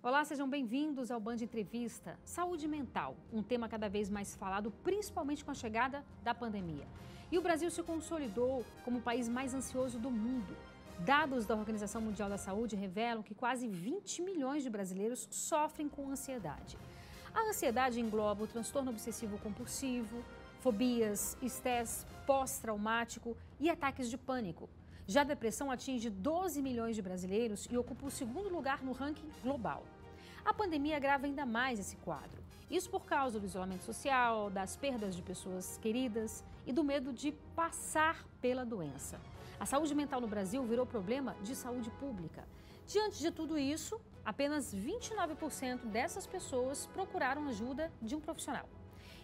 Olá, sejam bem-vindos ao Band Entrevista. Saúde mental, um tema cada vez mais falado, principalmente com a chegada da pandemia. E o Brasil se consolidou como o país mais ansioso do mundo. Dados da Organização Mundial da Saúde revelam que quase 20 milhões de brasileiros sofrem com ansiedade. A ansiedade engloba o transtorno obsessivo-compulsivo, fobias, estresse pós-traumático e ataques de pânico. Já a depressão atinge 12 milhões de brasileiros e ocupa o segundo lugar no ranking global. A pandemia agrava ainda mais esse quadro. Isso por causa do isolamento social, das perdas de pessoas queridas e do medo de passar pela doença. A saúde mental no Brasil virou problema de saúde pública. Diante de tudo isso, apenas 29% dessas pessoas procuraram ajuda de um profissional.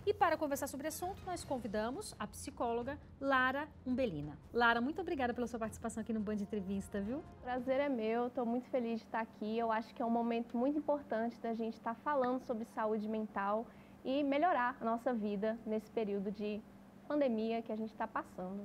E para conversar sobre esse assunto, nós convidamos a psicóloga Lara Umbelina. Lara, muito obrigada pela sua participação aqui no Band Entrevista, viu? Prazer é meu, estou muito feliz de estar aqui. Eu acho que é um momento muito importante da gente estar falando sobre saúde mental e melhorar a nossa vida nesse período de pandemia que a gente está passando.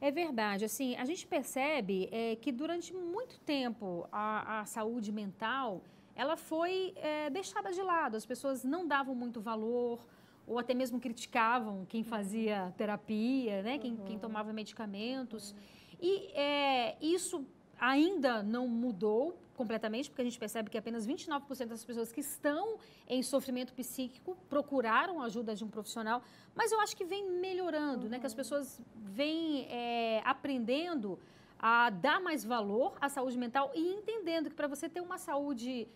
É verdade, assim, a gente percebe que durante muito tempo a saúde mental, ela foi deixada de lado, as pessoas não davam muito valor, ou até mesmo criticavam quem fazia terapia, né? Quem tomava medicamentos. E isso ainda não mudou completamente, porque a gente percebe que apenas 29% das pessoas que estão em sofrimento psíquico procuraram a ajuda de um profissional, mas eu acho que vem melhorando, né? Que as pessoas vêm aprendendo a dar mais valor à saúde mental e entendendo que para você ter uma saúde,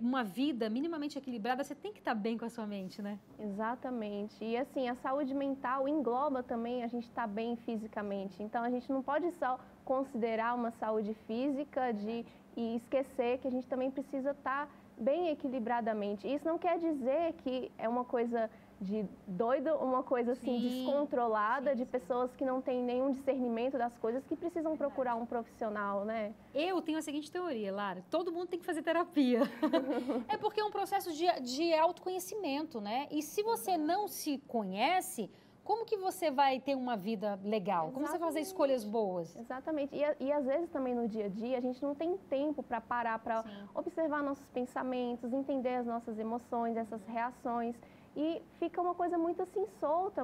uma vida minimamente equilibrada, você tem que estar bem com a sua mente, né? Exatamente. E assim, a saúde mental engloba também a gente estar bem fisicamente. Então a gente não pode só considerar uma saúde física e esquecer que a gente também precisa estar bem equilibradamente. Isso não quer dizer que é uma coisa de doido, uma coisa assim descontrolada, de pessoas que não têm nenhum discernimento das coisas, que precisam procurar um profissional, né? Eu tenho a seguinte teoria, Lara: todo mundo tem que fazer terapia. É porque é um processo de autoconhecimento, né? E se você não se conhece, como que você vai ter uma vida legal? Como você vai fazer escolhas boas? Exatamente. E às vezes também no dia a dia a gente não tem tempo para parar, para observar nossos pensamentos, entender as nossas emoções, essas reações. E fica uma coisa muito assim solta,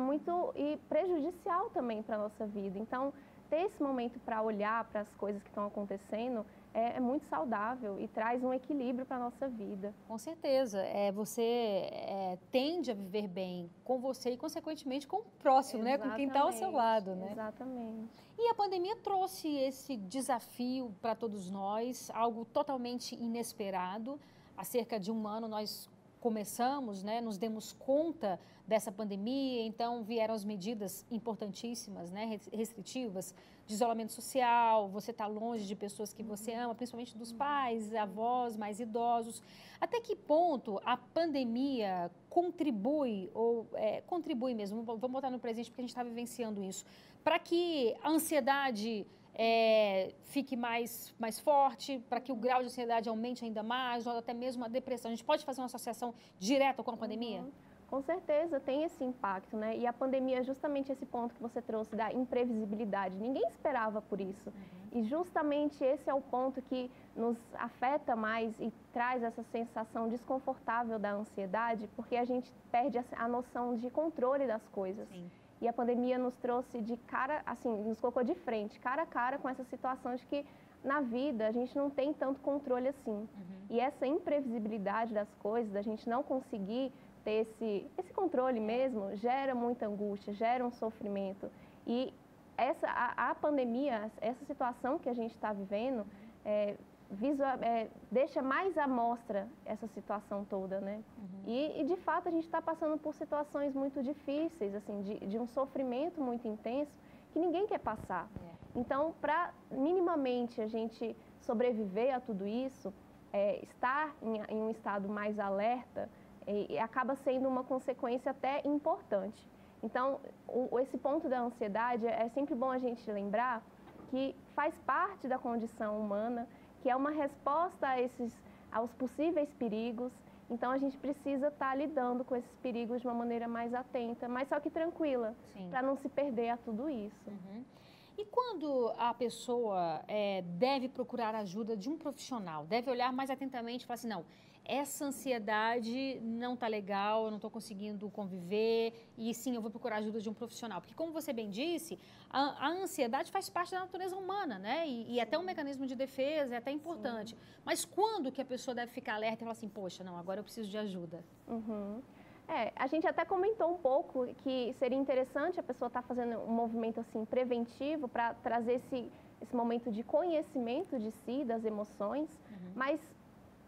e prejudicial também para a nossa vida. Então, ter esse momento para olhar para as coisas que estão acontecendo é muito saudável e traz um equilíbrio para a nossa vida. Com certeza. Você tende a viver bem com você e, consequentemente, com o próximo, né? Com quem está ao seu lado, né? Exatamente. E a pandemia trouxe esse desafio para todos nós, algo totalmente inesperado. Há cerca de um ano nós começamos, né, nos demos conta dessa pandemia, então vieram as medidas importantíssimas, né, restritivas, de isolamento social, você está longe de pessoas que você ama, principalmente dos pais, avós, mais idosos. Até que ponto a pandemia contribui, contribui mesmo, vamos botar no presente porque a gente está vivenciando isso, para que a ansiedade fique mais forte, para que o grau de ansiedade aumente ainda mais, ou até mesmo a depressão? A gente pode fazer uma associação direta com a pandemia? Com certeza tem esse impacto, né? E a pandemia é justamente esse ponto que você trouxe da imprevisibilidade. Ninguém esperava por isso. E justamente esse é o ponto que nos afeta mais e traz essa sensação desconfortável da ansiedade, porque a gente perde a noção de controle das coisas. Sim. E a pandemia nos trouxe de cara, assim, nos colocou de frente, cara a cara com essa situação de que na vida a gente não tem tanto controle assim. E essa imprevisibilidade das coisas, da gente não conseguir ter esse controle mesmo, gera muita angústia, gera um sofrimento. E a pandemia, essa situação que a gente está vivendo, deixa mais à mostra essa situação toda, né? E de fato a gente está passando por situações muito difíceis, assim, de um sofrimento muito intenso que ninguém quer passar. Então, para minimamente a gente sobreviver a tudo isso, estar em um estado mais alerta acaba sendo uma consequência até importante. Então, esse ponto da ansiedade é sempre bom a gente lembrar que faz parte da condição humana, que é uma resposta aos possíveis perigos. Então a gente precisa estar lidando com esses perigos de uma maneira mais atenta, mas só que tranquila, para não se perder a tudo isso. E quando a pessoa deve procurar a ajuda de um profissional, deve olhar mais atentamente e falar assim, não, essa ansiedade não tá legal, eu não estou conseguindo conviver e sim, eu vou procurar ajuda de um profissional. Porque como você bem disse, a ansiedade faz parte da natureza humana, né? E até um mecanismo de defesa é até importante. Sim. Mas quando que a pessoa deve ficar alerta e falar assim, poxa, não, agora eu preciso de ajuda? A gente até comentou um pouco que seria interessante a pessoa estar fazendo um movimento assim preventivo para trazer esse momento de conhecimento de si, das emoções, mas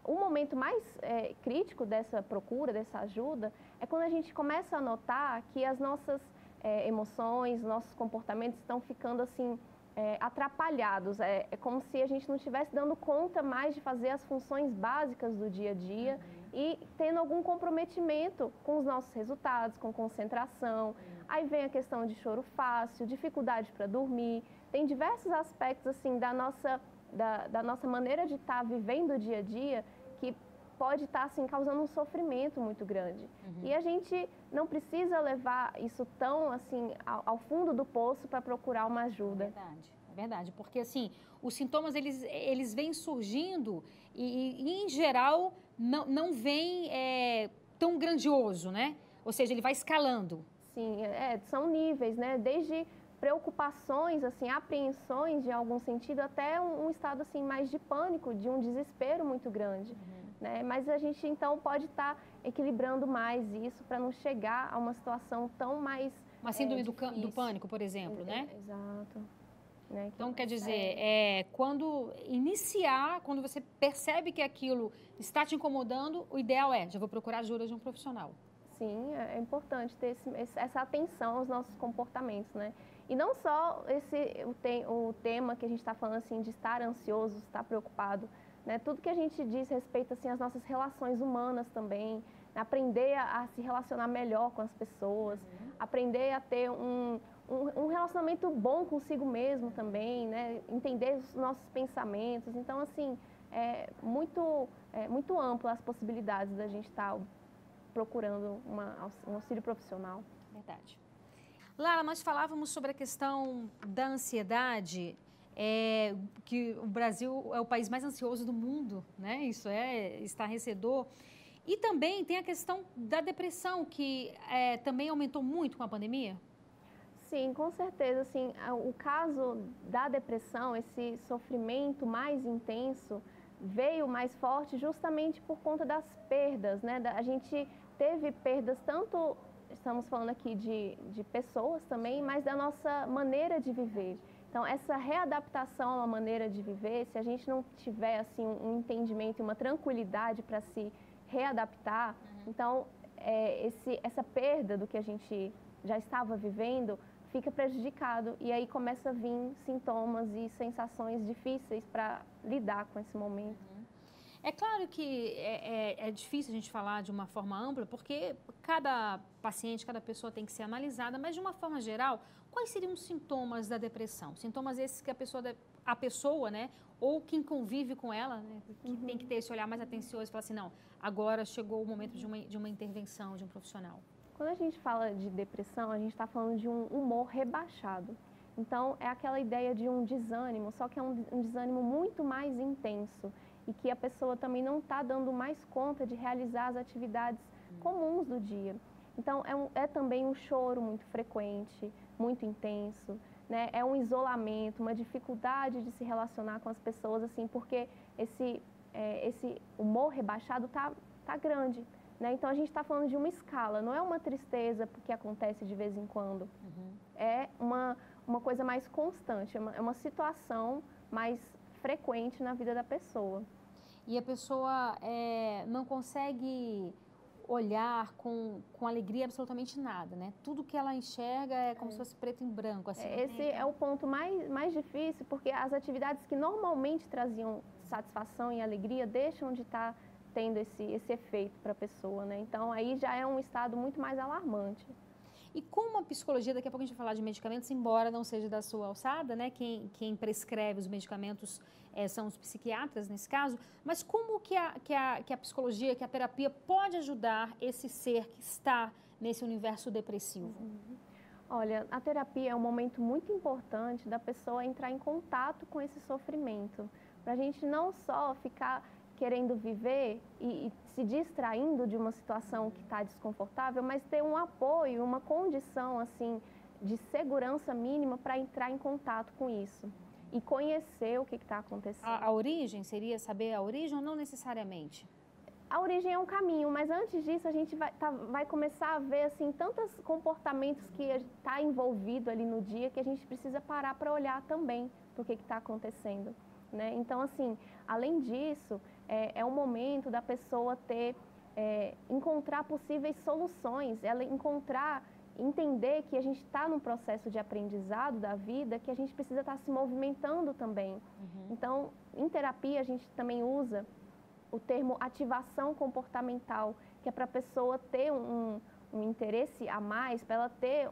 o momento mais crítico dessa procura, dessa ajuda, é quando a gente começa a notar que as nossas emoções, nossos comportamentos estão ficando assim atrapalhados. É como se a gente não estivesse dando conta mais de fazer as funções básicas do dia a dia e tendo algum comprometimento com os nossos resultados, com concentração. Aí vem a questão de choro fácil, dificuldade para dormir. Tem diversos aspectos assim da nossa maneira de estar vivendo o dia a dia que pode estar assim causando um sofrimento muito grande. E a gente não precisa levar isso tão assim ao fundo do poço para procurar uma ajuda. É verdade, porque assim, os sintomas eles vêm surgindo e em geral não vem tão grandioso, né? Ou seja, ele vai escalando. Sim, são níveis, né? Desde preocupações, assim, apreensões de algum sentido, até um estado assim mais de pânico, de um desespero muito grande, né? Mas a gente então pode estar equilibrando mais isso para não chegar a uma situação tão mais uma síndrome do pânico, por exemplo, né? Exato. Né? Então, quer dizer, quando você percebe que aquilo está te incomodando, o ideal já vou procurar ajuda de um profissional. Sim, é importante ter essa atenção aos nossos comportamentos, né? E não só o tema que a gente está falando assim de estar ansioso, estar preocupado, né? Tudo que a gente diz respeito assim às nossas relações humanas também, aprender a se relacionar melhor com as pessoas, aprender a ter um relacionamento bom consigo mesmo também, né? Entender os nossos pensamentos. Então, assim, muito amplo as possibilidades da gente estar procurando um auxílio profissional. Verdade. Lara, nós falávamos sobre a questão da ansiedade, que o Brasil é o país mais ansioso do mundo, né? Isso é estarrecedor. E também tem a questão da depressão, que também aumentou muito com a pandemia. Sim, com certeza. Assim, o caso da depressão, esse sofrimento mais intenso, veio mais forte justamente por conta das perdas, né? A gente teve perdas tanto, estamos falando aqui de pessoas também, mas da nossa maneira de viver. Então, essa readaptação a uma maneira de viver, se a gente não tiver assim um entendimento e uma tranquilidade para se readaptar, então essa perda do que a gente já estava vivendo fica prejudicado e aí começa a vir sintomas e sensações difíceis para lidar com esse momento. É claro que é difícil a gente falar de uma forma ampla, porque cada paciente, cada pessoa tem que ser analisada, mas de uma forma geral, quais seriam os sintomas da depressão? Sintomas esses que a pessoa, né, ou quem convive com ela, né, que tem que ter esse olhar mais atencioso e falar assim, não, agora chegou o momento de uma intervenção de um profissional. Quando a gente fala de depressão, a gente está falando de um humor rebaixado. Então, é aquela ideia de um desânimo, só que é um desânimo muito mais intenso e que a pessoa também não está dando mais conta de realizar as atividades comuns do dia. Então, é também um choro muito frequente, muito intenso, né? É um isolamento, uma dificuldade de se relacionar com as pessoas, assim, porque esse humor rebaixado tá grande. Né? Então, a gente está falando de uma escala, não é uma tristeza porque acontece de vez em quando. É uma coisa mais constante, é uma situação mais frequente na vida da pessoa. E a pessoa não consegue olhar com alegria absolutamente nada, né? Tudo que ela enxerga é como se fosse preto em branco. Assim, esse é o ponto mais difícil, porque as atividades que normalmente traziam satisfação e alegria deixam de estar tendo esse efeito para a pessoa, né? Então, aí já é um estado muito mais alarmante. E como a psicologia, daqui a pouco a gente vai falar de medicamentos, embora não seja da sua alçada, né? Quem prescreve os medicamentos são os psiquiatras, nesse caso, mas como que a psicologia, que a terapia pode ajudar esse ser que está nesse universo depressivo? Olha, a terapia é um momento muito importante da pessoa entrar em contato com esse sofrimento, para a gente não só ficar querendo viver e se distraindo de uma situação que está desconfortável, mas ter um apoio, uma condição assim de segurança mínima para entrar em contato com isso e conhecer o que está acontecendo. A origem seria saber a origem ou não necessariamente? A origem é um caminho, mas antes disso a gente vai começar a ver assim tantos comportamentos que está envolvido ali no dia que a gente precisa parar para olhar também para o que está acontecendo, né? Então, assim, além disso, é um momento da pessoa encontrar possíveis soluções, ela entender que a gente está num processo de aprendizado da vida, que a gente precisa estar se movimentando também. Então, em terapia a gente também usa o termo ativação comportamental, que é para a pessoa ter um interesse a mais, para ela ter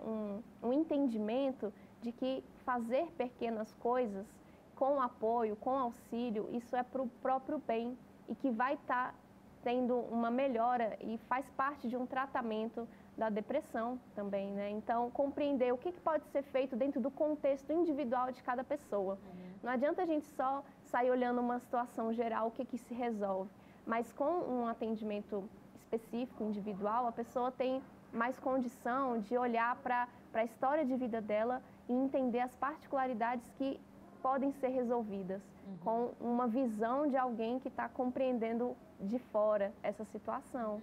um entendimento de que fazer pequenas coisas com apoio, com auxílio, isso é para o próprio bem e que vai estar tendo uma melhora e faz parte de um tratamento da depressão também, né? Então, compreender o que pode ser feito dentro do contexto individual de cada pessoa. Não adianta a gente só sair olhando uma situação geral, o que se resolve. Mas com um atendimento específico, individual, a pessoa tem mais condição de olhar para a história de vida dela e entender as particularidades que podem ser resolvidas com uma visão de alguém que está compreendendo de fora essa situação.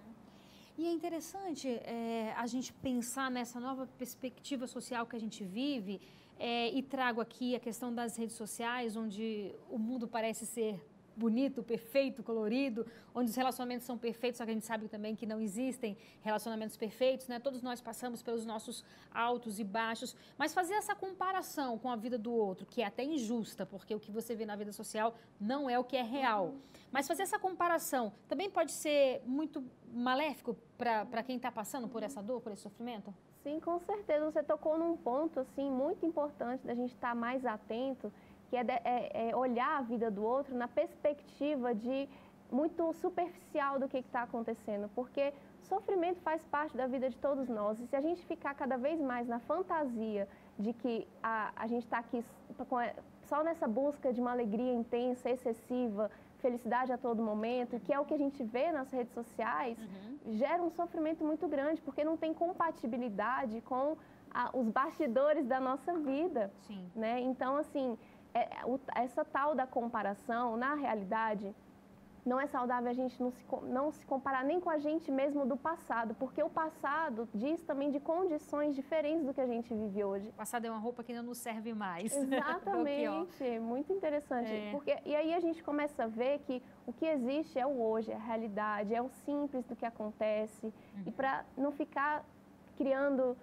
E é interessante a gente pensar nessa nova perspectiva social que a gente vive e trago aqui a questão das redes sociais, onde o mundo parece ser bonito, perfeito, colorido, onde os relacionamentos são perfeitos, só que a gente sabe também que não existem relacionamentos perfeitos, né? Todos nós passamos pelos nossos altos e baixos, mas fazer essa comparação com a vida do outro, que é até injusta, porque o que você vê na vida social não é o que é real, mas fazer essa comparação também pode ser muito maléfico para quem está passando por essa dor, por esse sofrimento? Sim, com certeza. Você tocou num ponto assim, muito importante da gente estar mais atento, que é olhar a vida do outro na perspectiva de muito superficial do que está acontecendo, porque sofrimento faz parte da vida de todos nós, e se a gente ficar cada vez mais na fantasia de que a gente está aqui só nessa busca de uma alegria intensa, excessiva, felicidade a todo momento, que é o que a gente vê nas redes sociais, gera um sofrimento muito grande, porque não tem compatibilidade com os bastidores da nossa vida. Sim. Né? Então, assim, essa tal da comparação, na realidade, não é saudável a gente não se comparar nem com a gente mesmo do passado, porque o passado diz também de condições diferentes do que a gente vive hoje. O passado é uma roupa que não nos serve mais. Exatamente, muito interessante. E aí a gente começa a ver que o que existe é o hoje, é a realidade, é o simples do que acontece, e para não ficar criando,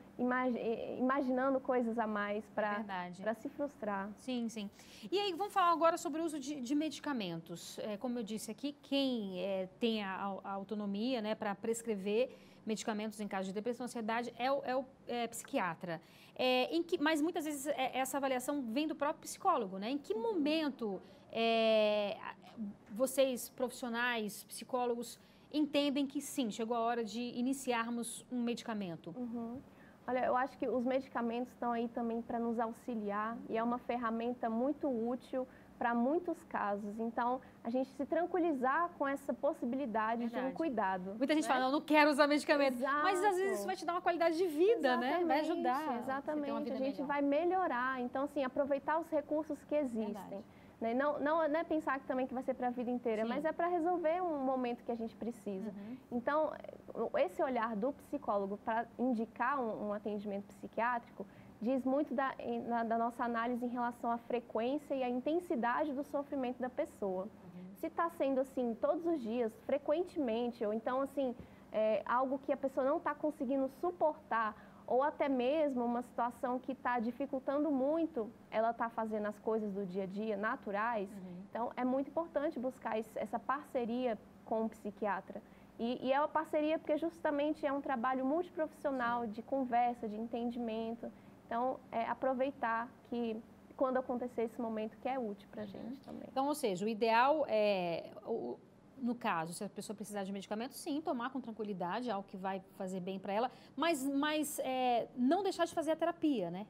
imaginando coisas a mais para se frustrar. Sim, sim. E aí, vamos falar agora sobre o uso de medicamentos. Como eu disse aqui, quem tem a autonomia, né, para prescrever medicamentos em caso de depressão e ansiedade é o psiquiatra. Mas muitas vezes essa avaliação vem do próprio psicólogo, né? Em que momento vocês, profissionais, psicólogos, entendem que sim, chegou a hora de iniciarmos um medicamento? Olha, eu acho que os medicamentos estão aí também para nos auxiliar e é uma ferramenta muito útil para muitos casos. Então, a gente se tranquilizar com essa possibilidade de um cuidado. Muita gente fala, não quero usar medicamento. Mas às vezes isso vai te dar uma qualidade de vida, né? Vai ajudar. Exatamente, a gente vai melhorar. Então, assim, aproveitar os recursos que existem. Né? Não é pensar que também que vai ser para a vida inteira, mas é para resolver um momento que a gente precisa. Então, esse olhar do psicólogo para indicar um atendimento psiquiátrico diz muito da nossa análise em relação à frequência e à intensidade do sofrimento da pessoa. Se está sendo assim todos os dias, frequentemente, ou então assim, algo que a pessoa não está conseguindo suportar, ou até mesmo uma situação que está dificultando muito ela está fazendo as coisas do dia a dia naturais, então é muito importante buscar essa parceria com o psiquiatra. E é uma parceria porque justamente é um trabalho multiprofissional de conversa, de entendimento. Então, aproveitar que quando acontecer esse momento que é útil para a gente também. Então, ou seja, o ideal é... No caso, se a pessoa precisar de medicamento, sim, tomar com tranquilidade, algo que vai fazer bem para ela, mas não deixar de fazer a terapia, né?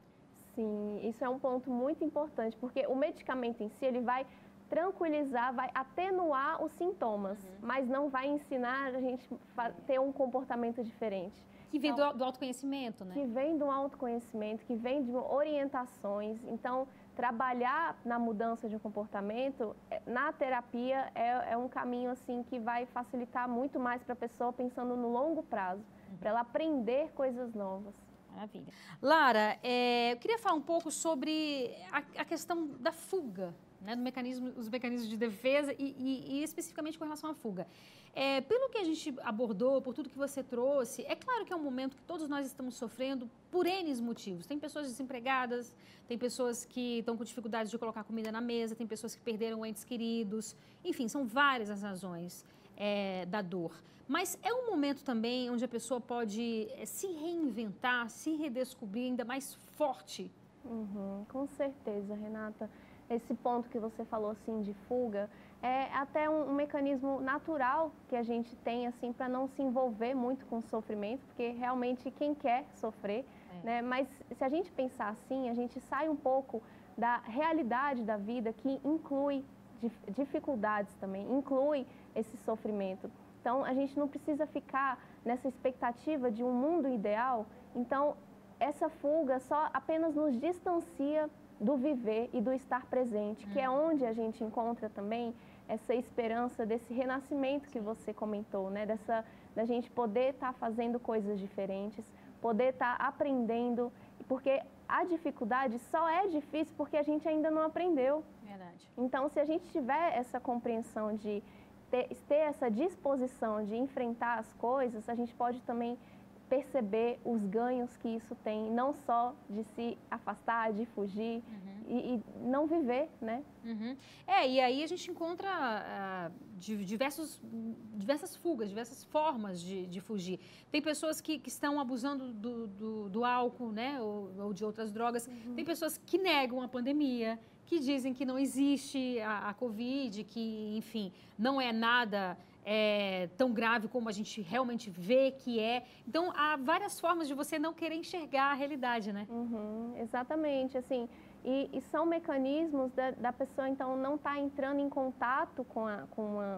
Sim, isso é um ponto muito importante, porque o medicamento em si, ele vai tranquilizar, vai atenuar os sintomas, mas não vai ensinar a gente a ter um comportamento diferente. Que vem do autoconhecimento, né? Que vem do autoconhecimento, que vem de orientações. Então, trabalhar na mudança de um comportamento, na terapia, é um caminho assim que vai facilitar muito mais para a pessoa pensando no longo prazo, para ela aprender coisas novas. Maravilha. Lara, eu queria falar um pouco sobre a questão da fuga, né, os mecanismos de defesa e especificamente com relação à fuga. Pelo que a gente abordou, por tudo que você trouxe, é claro que é um momento que todos nós estamos sofrendo por N motivos. Tem pessoas desempregadas, tem pessoas que estão com dificuldade de colocar comida na mesa, tem pessoas que perderam entes queridos, enfim, são várias as razões da dor. Mas é um momento também onde a pessoa pode se reinventar, se redescobrir ainda mais forte. Com certeza, Renata. Esse ponto que você falou assim de fuga é até um mecanismo natural que a gente tem assim para não se envolver muito com o sofrimento, porque realmente quem quer sofrer, né? Mas se a gente pensar assim, a gente sai um pouco da realidade da vida que inclui dificuldades também, inclui esse sofrimento. Então a gente não precisa ficar nessa expectativa de um mundo ideal. Então essa fuga só apenas nos distancia do viver e do estar presente, que é onde a gente encontra também essa esperança desse renascimento que você comentou, né? Da gente poder estar fazendo coisas diferentes, poder estar aprendendo, porque a dificuldade só é difícil porque a gente ainda não aprendeu. Verdade. Então, se a gente tiver essa compreensão de ter essa disposição de enfrentar as coisas, a gente pode também perceber os ganhos que isso tem, não só de se afastar, de fugir e não viver, né? E aí a gente encontra diversas fugas, diversas formas de fugir. Tem pessoas que estão abusando do álcool, né? Ou de outras drogas. Tem pessoas que negam a pandemia, que dizem que não existe a Covid, que, enfim, não é nada tão grave como a gente realmente vê que é. Então, há várias formas de você não querer enxergar a realidade, né? Exatamente, assim, e são mecanismos da pessoa, então, não estar entrando em contato com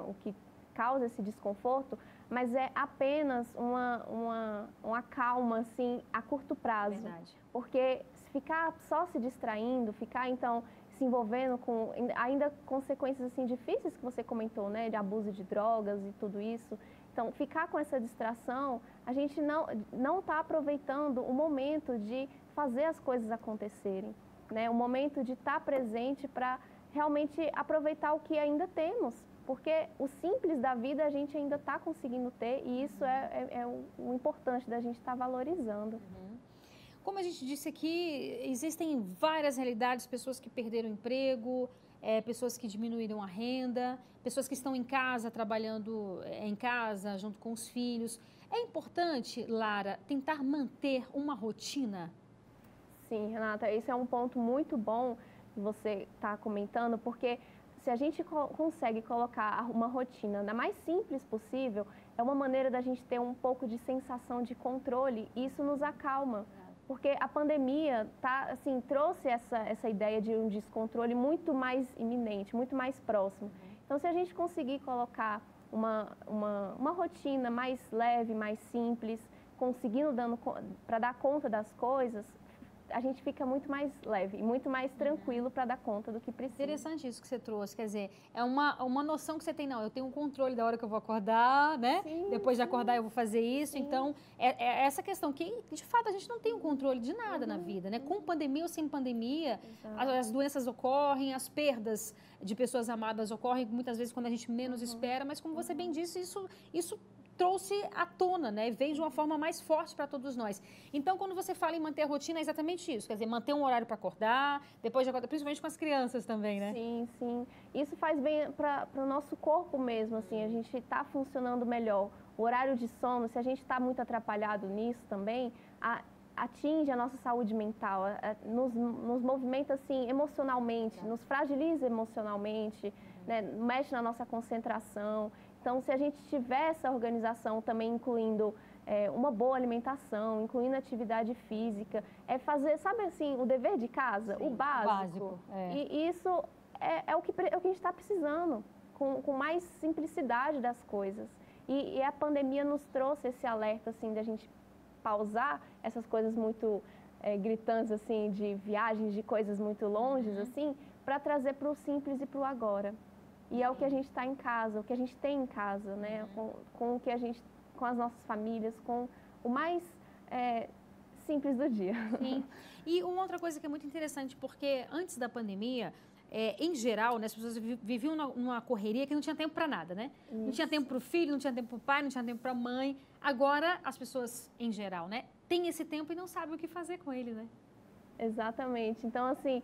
o que causa esse desconforto, mas é apenas uma calma, assim, a curto prazo. Verdade. Porque se ficar só se distraindo, ficar, então, se envolvendo com ainda consequências assim difíceis que você comentou, né, de abuso de drogas e tudo isso. Então, ficar com essa distração, a gente não está aproveitando o momento de fazer as coisas acontecerem, né? O momento de estar presente para realmente aproveitar o que ainda temos, porque o simples da vida a gente ainda está conseguindo ter e isso é o importante da gente estar valorizando. Como a gente disse aqui, existem várias realidades, pessoas que perderam emprego, pessoas que diminuíram a renda, pessoas que estão em casa, trabalhando em casa, junto com os filhos. É importante, Lara, tentar manter uma rotina? Sim, Renata, esse é um ponto muito bom que você está comentando, porque se a gente consegue colocar uma rotina da mais simples possível, é uma maneira da gente ter um pouco de sensação de controle e isso nos acalma. Porque a pandemia assim, trouxe essa ideia de um descontrole muito mais iminente, muito mais próximo. Então, se a gente conseguir colocar uma rotina mais leve, mais simples, conseguindo para dar conta das coisas, a gente fica muito mais leve e muito mais tranquilo para dar conta do que precisa. Interessante isso que você trouxe, quer dizer, é uma noção que você tem, não, eu tenho um controle da hora que eu vou acordar, né? Sim, depois de acordar eu vou fazer isso, sim. Então, é essa questão que, de fato, a gente não tem um controle de nada na vida, né? Com pandemia ou sem pandemia, as doenças ocorrem, as perdas de pessoas amadas ocorrem, muitas vezes quando a gente menos espera, mas como você bem disse, isso trouxe à tona, né? Veio de uma forma mais forte para todos nós. Então, quando você fala em manter a rotina, é exatamente isso. Quer dizer, manter um horário para acordar, depois de acordar, principalmente com as crianças também, né? Sim, sim. Isso faz bem para o nosso corpo mesmo, assim, a gente está funcionando melhor. O horário de sono, se a gente está muito atrapalhado nisso também, atinge a nossa saúde mental, nos movimenta assim emocionalmente, nos fragiliza emocionalmente, né? Mexe na nossa concentração. Então, se a gente tiver essa organização também incluindo uma boa alimentação, incluindo atividade física, fazer, sabe assim, o dever de casa, Sim, o básico. É. E isso é o que a gente está precisando, com mais simplicidade das coisas. E a pandemia nos trouxe esse alerta, assim, de a gente pausar essas coisas muito gritantes, assim, de viagens, de coisas muito longes, assim, para trazer para o simples e para o agora. E é o que a gente está em casa, o que a gente tem em casa, né? Com o que a gente, com as nossas famílias, com o mais simples do dia. Sim. E uma outra coisa que é muito interessante, porque antes da pandemia, em geral, né, as pessoas viviam numa correria que não tinha tempo para nada, né? Isso. Não tinha tempo para o filho, não tinha tempo para o pai, não tinha tempo para a mãe. Agora, as pessoas, em geral, né, têm esse tempo e não sabem o que fazer com ele, né? Exatamente. Então, assim,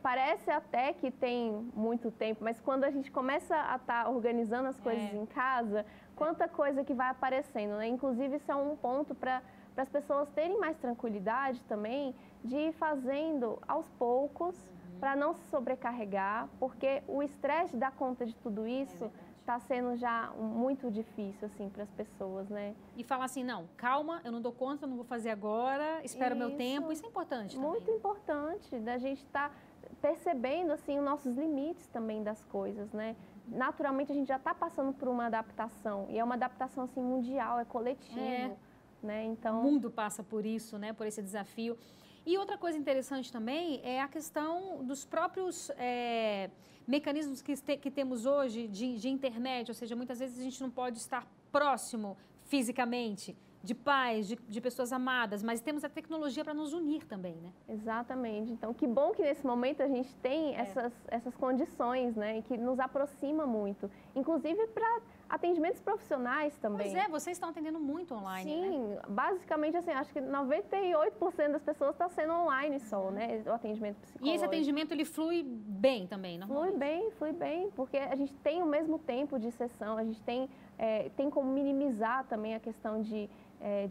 parece até que tem muito tempo, mas quando a gente começa a estar organizando as coisas em casa, quanta coisa que vai aparecendo, né? Inclusive, isso é um ponto para as pessoas terem mais tranquilidade também de ir fazendo aos poucos, para não se sobrecarregar, porque o estresse de dar conta de tudo isso está sendo já muito difícil, assim, para as pessoas, né? E falar assim, não, calma, eu não dou conta, eu não vou fazer agora, espero o meu tempo, isso é importante também. Muito importante, da gente estar percebendo, assim, os nossos limites também das coisas, né? Naturalmente, a gente já está passando por uma adaptação, e é uma adaptação, assim, mundial, é coletivo, né? Então... O mundo passa por isso, né? Por esse desafio. E outra coisa interessante também é a questão dos próprios mecanismos que temos hoje de internet, ou seja, muitas vezes a gente não pode estar próximo fisicamente de pais, de pessoas amadas, mas temos a tecnologia para nos unir também, né? Exatamente. Então, que bom que nesse momento a gente tem essas condições, né? Que nos aproxima muito. Inclusive para atendimentos profissionais também. Pois é, vocês estão atendendo muito online, Sim, né? Basicamente, assim, acho que 98% das pessoas está sendo online só, né? O atendimento psicológico. E esse atendimento, ele flui bem também, normalmente? Flui bem, porque a gente tem o mesmo tempo de sessão, a gente tem como minimizar também a questão de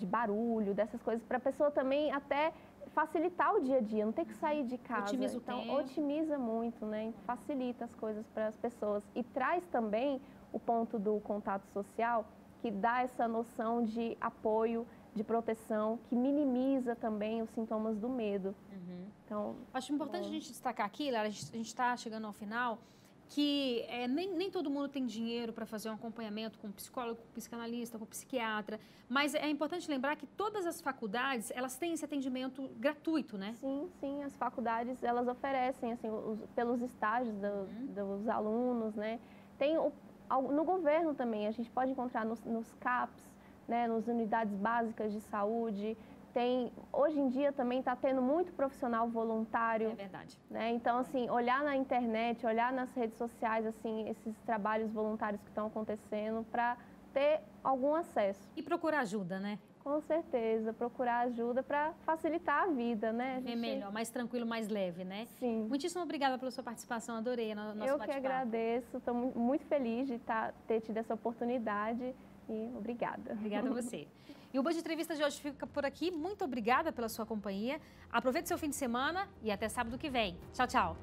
barulho, dessas coisas, para a pessoa também até facilitar o dia a dia, não ter que sair de casa. Otimiza o então, tempo. Otimiza muito, né? Facilita as coisas para as pessoas. E traz também o ponto do contato social, que dá essa noção de apoio, de proteção, que minimiza também os sintomas do medo. Então, acho importante a gente destacar aqui, Lara, a gente está chegando ao final, que nem todo mundo tem dinheiro para fazer um acompanhamento com psicólogo, com psicanalista, com psiquiatra, mas é importante lembrar que todas as faculdades, elas têm esse atendimento gratuito, né? Sim, as faculdades, elas oferecem, assim, pelos estágios dos alunos, né? Tem no governo também, a gente pode encontrar nos CAPs, né, nas unidades básicas de saúde. Hoje em dia também está tendo muito profissional voluntário. É verdade. Né? Então, assim, olhar na internet, olhar nas redes sociais, assim, esses trabalhos voluntários que estão acontecendo para ter algum acesso. E procurar ajuda, né? Com certeza, procurar ajuda para facilitar a vida, né? É melhor, mais tranquilo, mais leve, né? Sim. Muitíssimo obrigada pela sua participação, adorei nosso bate-papo. Eu que agradeço, estou muito feliz de ter tido essa oportunidade e obrigada. Obrigada a você. E o Band Entrevista de hoje fica por aqui. Muito obrigada pela sua companhia. Aproveite seu fim de semana e até sábado que vem. Tchau, tchau.